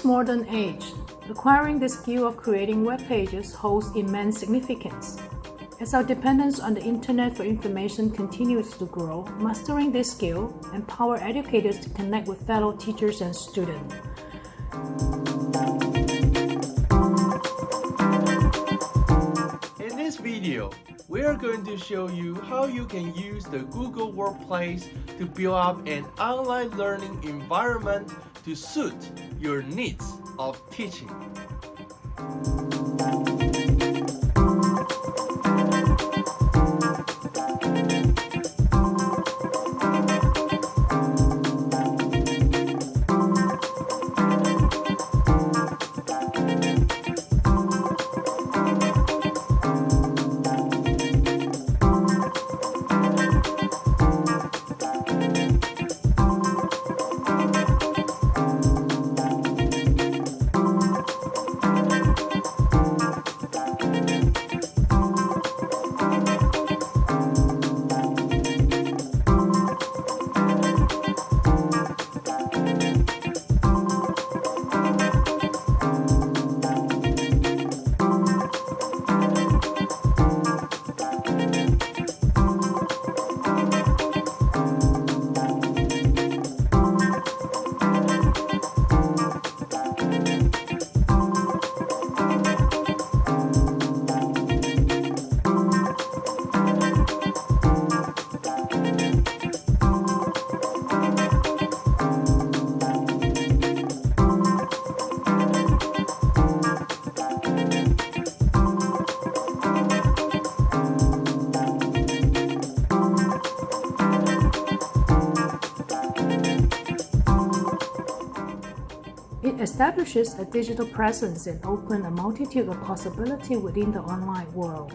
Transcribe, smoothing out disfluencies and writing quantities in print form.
this modern age, acquiring the skill of creating web pages holds immense significance. As our dependence on the internet for information continues to grow, mastering this skill empowers educators to connect with fellow teachers and students. In this video, we are going to show you how you can use the Google Workspace to build up an online learning environment to suit your needs of teaching. It establishes a digital presence and opens a multitude of possibilities within the online world.